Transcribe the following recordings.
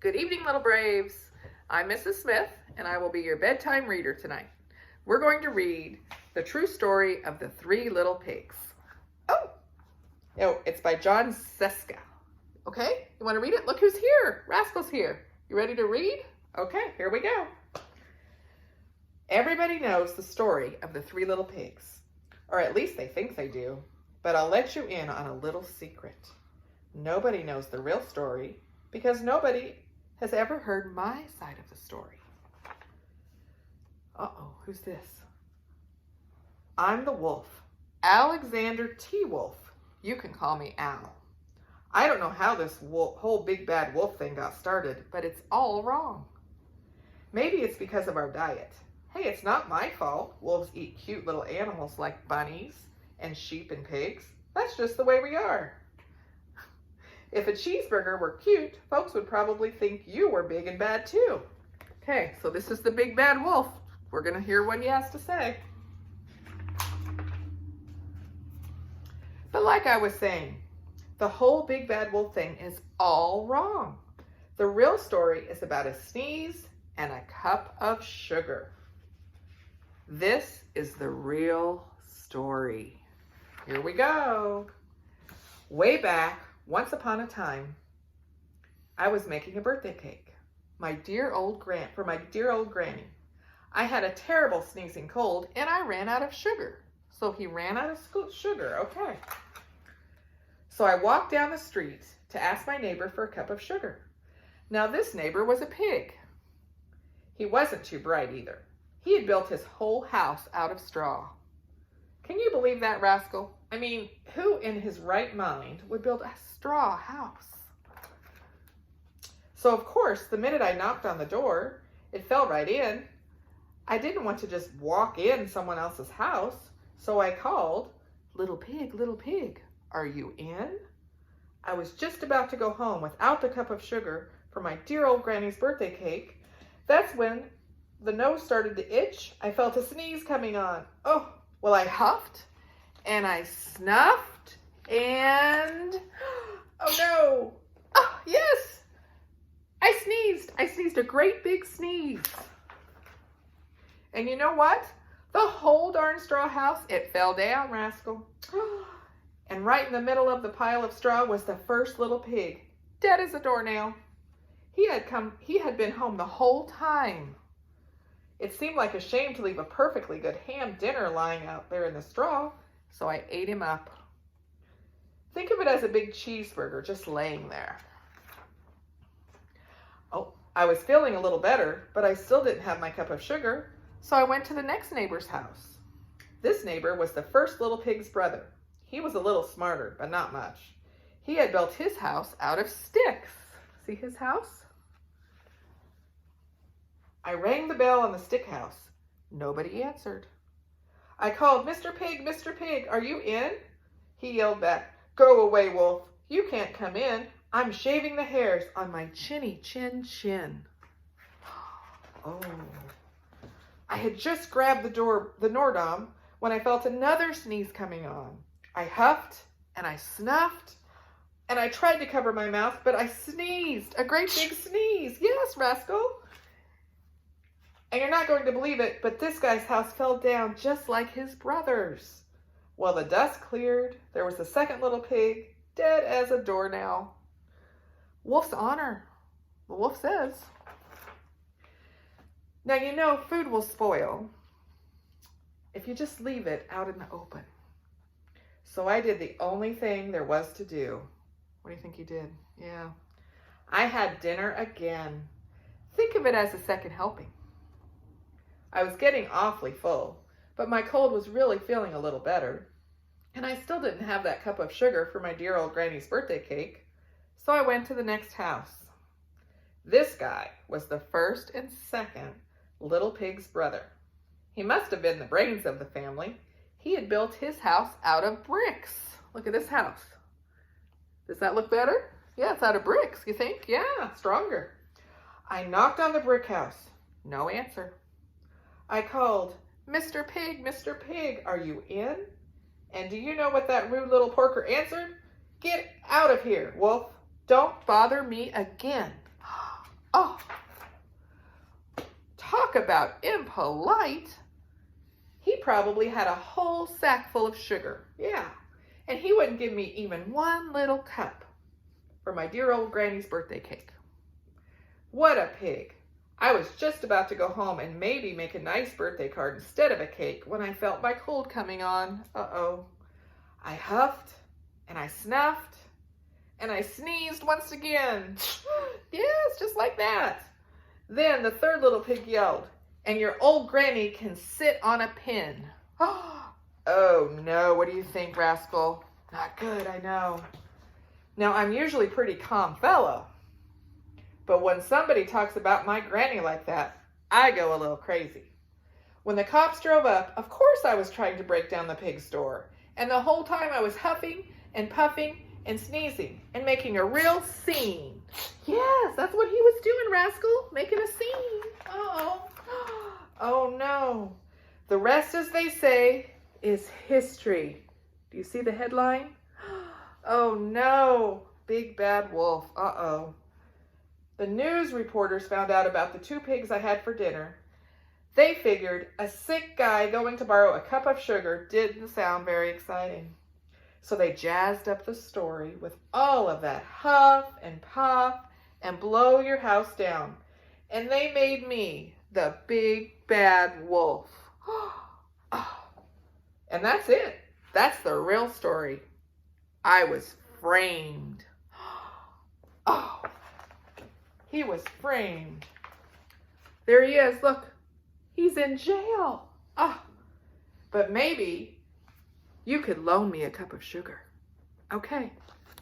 Good evening, little braves. I'm Mrs. Smith, and I will be your bedtime reader tonight. We're going to read the true story of the Three Little Pigs. Oh, it's by John Seska. Okay, you want to read it? Look who's here. Rascal's here. You ready to read? Okay, here we go. Everybody knows the story of the Three Little Pigs, or at least they think they do, but I'll let you in on a little secret. Nobody knows the real story because nobody has ever heard my side of the story. Uh-oh, who's this? I'm the wolf, Alexander T. Wolf. You can call me Al. I don't know how this whole big bad wolf thing got started, but it's all wrong. Maybe it's because of our diet. Hey, it's not my fault wolves eat cute little animals like bunnies and sheep and pigs. That's just the way we are. If a cheeseburger were cute, folks would probably think you were big and bad too. Okay, so this is the big bad wolf. We're going to hear what he has to say. But like I was saying, the whole big bad wolf thing is all wrong. The real story is about a sneeze and a cup of sugar. This is the real story. Here we go. Way back, once upon a time, I was making a birthday cake. For my dear old granny. I had a terrible sneezing cold and I ran out of sugar. So he ran out of sugar, okay. So I walked down the street to ask my neighbor for a cup of sugar. Now this neighbor was a pig. He wasn't too bright either. He had built his whole house out of straw. Can you believe that, rascal? I mean, who in his right mind would build a straw house? So of course, the minute I knocked on the door, it fell right in. I didn't want to just walk in someone else's house, so I called, little pig, are you in? I was just about to go home without the cup of sugar for my dear old granny's birthday cake. That's when the nose started to itch. I felt a sneeze coming on. Oh, well, I huffed and I snuffed and, oh no. Oh, yes, I sneezed. I sneezed a great big sneeze. And you know what? The whole darn straw house, it fell down, rascal. And right in the middle of the pile of straw was the first little pig, dead as a doornail. He had been home the whole time. It seemed like a shame to leave a perfectly good ham dinner lying out there in the straw, so I ate him up. Think of it as a big cheeseburger just laying there. Oh, I was feeling a little better, but I still didn't have my cup of sugar, so I went to the next neighbor's house. This neighbor was the first little pig's brother. He was a little smarter, but not much. He had built his house out of sticks. See his house? I rang the bell on the stick house. Nobody answered. I called, Mr. Pig, are you in? He yelled back, go away, wolf. You can't come in. I'm shaving the hairs on my chinny chin. Oh. I had just grabbed the doorknob when I felt another sneeze coming on. I huffed and I snuffed and I tried to cover my mouth, but I sneezed, a great big sneeze. Yes, rascal. And you're not going to believe it, but this guy's house fell down just like his brother's. Well, the dust cleared. There was the second little pig, dead as a doornail. Wolf's honor, the wolf says. Now, you know, food will spoil if you just leave it out in the open. So I did the only thing there was to do. What do you think you did? Yeah. I had dinner again. Think of it as a second helping. I was getting awfully full, but my cold was really feeling a little better. And I still didn't have that cup of sugar for my dear old granny's birthday cake. So I went to the next house. This guy was the first and second little pig's brother. He must have been the brains of the family. He had built his house out of bricks. Look at this house. Does that look better? Yeah, it's out of bricks, you think? Yeah, stronger. I knocked on the brick house. No answer. I called, Mr. Pig, are you in? And do you know what that rude little porker answered? Get out of here, wolf. Don't bother me again. Oh, talk about impolite. He probably had a whole sack full of sugar. Yeah. And he wouldn't give me even one little cup for my dear old granny's birthday cake. What a pig. I was just about to go home and maybe make a nice birthday card instead of a cake when I felt my cold coming on. Uh-oh. I huffed and I snuffed and I sneezed once again. Yes, just like that. Then the third little pig yelled, and your old granny can sit on a pin. Oh no, what do you think, rascal? Not good, I know. Now, I'm usually a pretty calm fellow, but when somebody talks about my granny like that, I go a little crazy. When the cops drove up, of course I was trying to break down the pig's door, and the whole time I was huffing and puffing and sneezing and making a real scene. Yes, that's what he was doing, rascal, making a scene. Uh-oh. Oh no. The rest, as they say, is history. Do you see the headline? Oh no, big bad wolf. Uh-oh. The news reporters found out about the 2 pigs I had for dinner. They figured a sick guy going to borrow a cup of sugar didn't sound very exciting. So they jazzed up the story with all of that huff and puff and blow your house down. And they made me the big bad wolf. And that's it. That's the real story. I was framed. Oh, he was framed. There he is. Look, he's in jail. Oh, but maybe you could loan me a cup of sugar. Okay.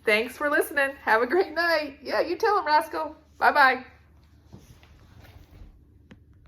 Thanks for listening. Have a great night. Yeah, you tell him, rascal. Bye-bye.